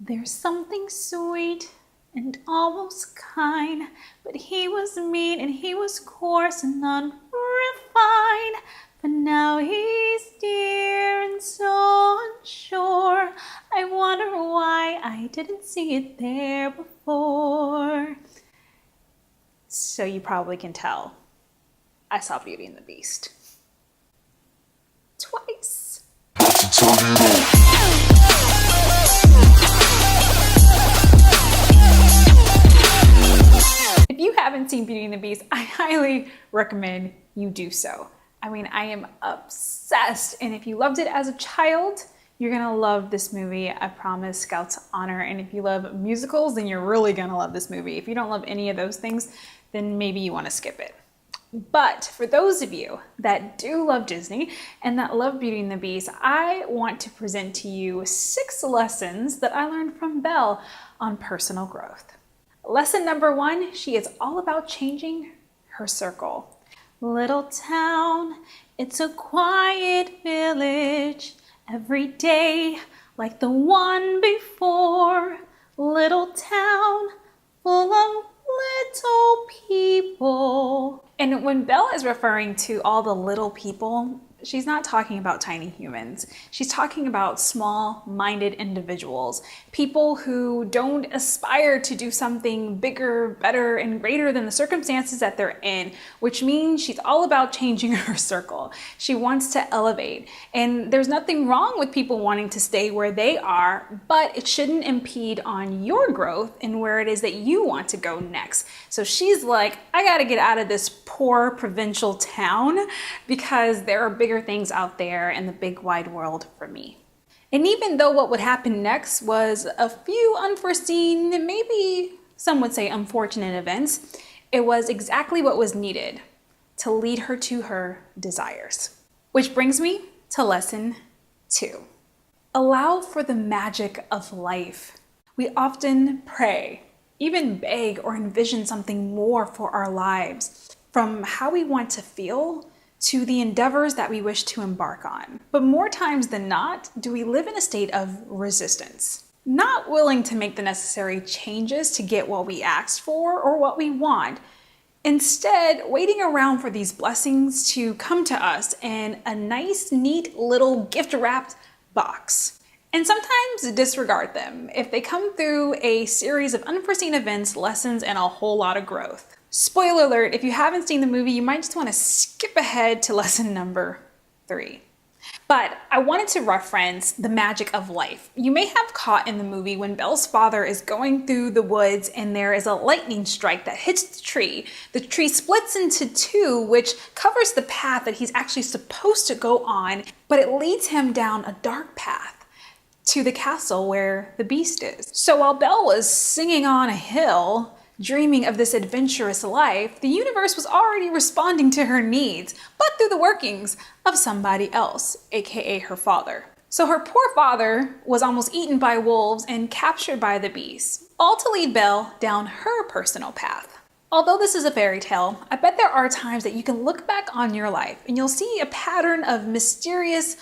There's something sweet and almost kind, but he was mean and he was coarse and unrefined. But now he's dear and so unsure. I wonder why I didn't see it there before. So you probably can tell I saw Beauty and the Beast twice. If you haven't seen Beauty and the Beast, I highly recommend you do so. I mean, I am obsessed, and if you loved it as a child, you're gonna love this movie, I promise, Scout's Honor. And if you love musicals, then you're really gonna love this movie. If you don't love any of those things, then maybe you wanna skip it. But for those of you that do love Disney and that love Beauty and the Beast, I want to present to you 6 lessons that I learned from Belle on personal growth. Lesson number 1, she is all about changing her circle. Little town, it's a quiet village. Every day, like the one before. Little town, full of little people. And when Belle is referring to all the little people, she's not talking about tiny humans. She's talking about small-minded individuals, people who don't aspire to do something bigger, better, and greater than the circumstances that they're in, which means she's all about changing her circle. She wants to elevate. And there's nothing wrong with people wanting to stay where they are, but it shouldn't impede on your growth and where it is that you want to go next. So she's like, I gotta get out of this poor provincial town because there are bigger things out there in the big wide world for me. And even though what would happen next was a few unforeseen, maybe some would say unfortunate events, it was exactly what was needed to lead her to her desires. Which brings me to lesson 2. Allow for the magic of life. We often pray, even beg or envision something more for our lives, from how we want to feel to the endeavors that we wish to embark on. But more times than not, do we live in a state of resistance, not willing to make the necessary changes to get what we asked for or what we want. Instead, waiting around for these blessings to come to us in a nice, neat little gift-wrapped box. And sometimes disregard them if they come through a series of unforeseen events, lessons, and a whole lot of growth. Spoiler alert, if you haven't seen the movie, you might just want to skip ahead to lesson number 3. But I wanted to reference the magic of life. You may have caught in the movie when Belle's father is going through the woods and there is a lightning strike that hits the tree. The tree splits into 2, which covers the path that he's actually supposed to go on, but it leads him down a dark path to the castle where the beast is. So while Belle was singing on a hill, dreaming of this adventurous life, the universe was already responding to her needs, but through the workings of somebody else, aka her father. So her poor father was almost eaten by wolves and captured by the beast, all to lead Belle down her personal path. Although this is a fairy tale, I bet there are times that you can look back on your life and you'll see a pattern of mysterious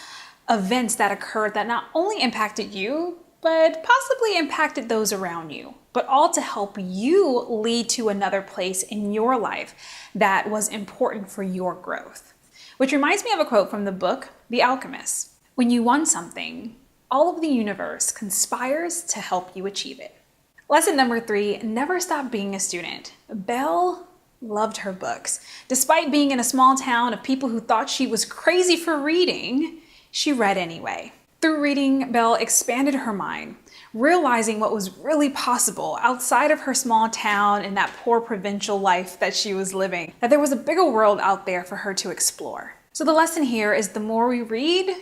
events that occurred that not only impacted you, but possibly impacted those around you, but all to help you lead to another place in your life that was important for your growth. Which reminds me of a quote from the book, The Alchemist. When you want something, all of the universe conspires to help you achieve it. Lesson number 3, never stop being a student. Belle loved her books. Despite being in a small town of people who thought she was crazy for reading, she read anyway. Through reading, Belle expanded her mind, realizing what was really possible outside of her small town and that poor provincial life that she was living, that there was a bigger world out there for her to explore. So the lesson here is the more we read,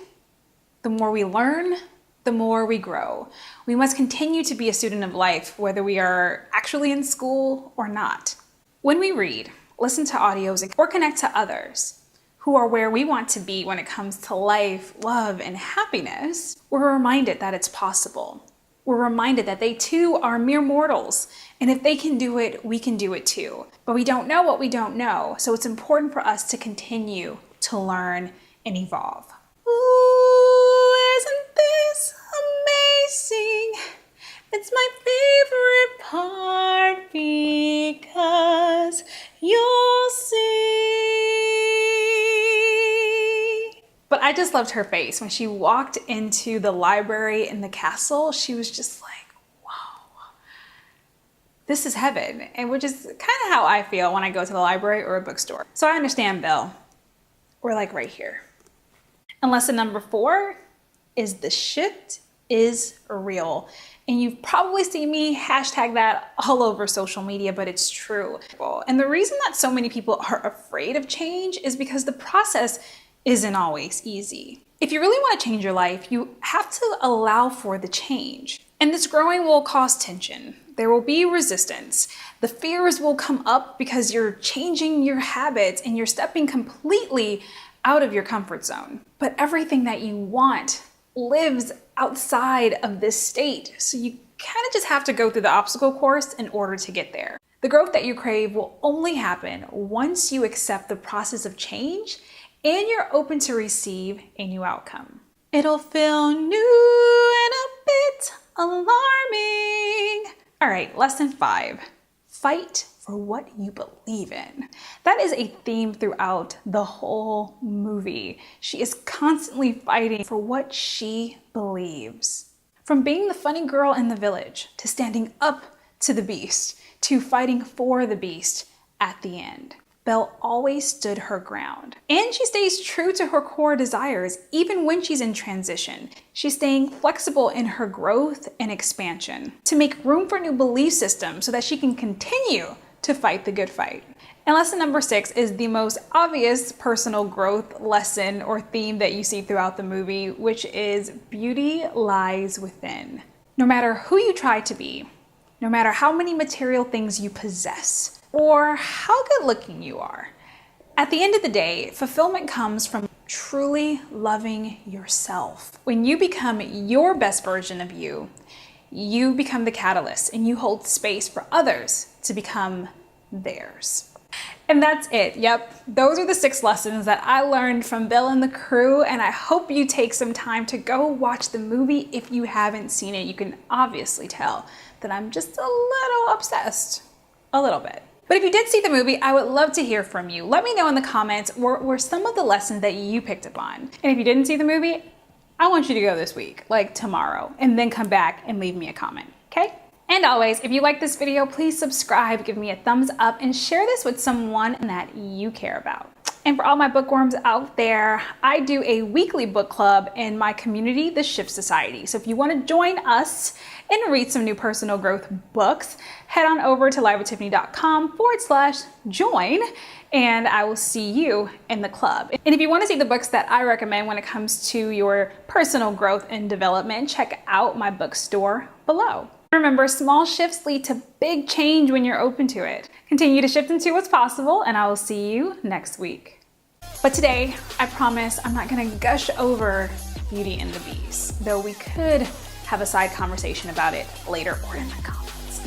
the more we learn, the more we grow. We must continue to be a student of life, whether we are actually in school or not. When we read, listen to audios, or connect to others who are where we want to be when it comes to life, love, and happiness, we're reminded that it's possible. We're reminded that they too are mere mortals, and if they can do it, we can do it too. But we don't know what we don't know, so it's important for us to continue to learn and evolve. Ooh, isn't this amazing? It's my favorite part because you'll see. But I just loved her face. When she walked into the library in the castle, she was just like, this is heaven, and which is kind of how I feel when I go to the library or a bookstore. So I understand, Belle. We're like right here. And lesson number 4 is the shift is real. And you've probably seen me hashtag that all over social media, but it's true. And the reason that so many people are afraid of change is because the process isn't always easy. If you really want to change your life, you have to allow for the change. And this growing will cause tension. There will be resistance. The fears will come up because you're changing your habits and you're stepping completely out of your comfort zone. But everything that you want lives outside of this state. So you kind of just have to go through the obstacle course in order to get there. The growth that you crave will only happen once you accept the process of change and you're open to receive a new outcome. It'll feel new and a bit alarming. All right, lesson 5, fight for what you believe in. That is a theme throughout the whole movie. She is constantly fighting for what she believes. From being the funny girl in the village, to standing up to the beast, to fighting for the beast at the end. Belle always stood her ground. And she stays true to her core desires, even when she's in transition. She's staying flexible in her growth and expansion to make room for new belief systems so that she can continue to fight the good fight. And lesson number 6 is the most obvious personal growth lesson or theme that you see throughout the movie, which is beauty lies within. No matter who you try to be, no matter how many material things you possess, or how good looking you are, at the end of the day, fulfillment comes from truly loving yourself. When you become your best version of you, you become the catalyst and you hold space for others to become theirs. And that's it. Yep, those are the 6 lessons that I learned from Belle and the crew, and I hope you take some time to go watch the movie if you haven't seen it. You can obviously tell that I'm just a little obsessed, a little bit. But if you did see the movie, I would love to hear from you. Let me know in the comments what were some of the lessons that you picked up on. And if you didn't see the movie, I want you to go this week, like tomorrow, and then come back and leave me a comment, okay? And always, if you like this video, please subscribe, give me a thumbs up, and share this with someone that you care about. And for all my bookworms out there, I do a weekly book club in my community, the Shift Society. So if you want to join us and read some new personal growth books, head on over to livewithtiffany.com/join, and I will see you in the club. And if you want to see the books that I recommend when it comes to your personal growth and development, check out my bookstore below. Remember, small shifts lead to big change when you're open to it. Continue to shift into what's possible, and I will see you next week. But today, I promise I'm not gonna gush over Beauty and the Beast, though we could have a side conversation about it later or in the comments.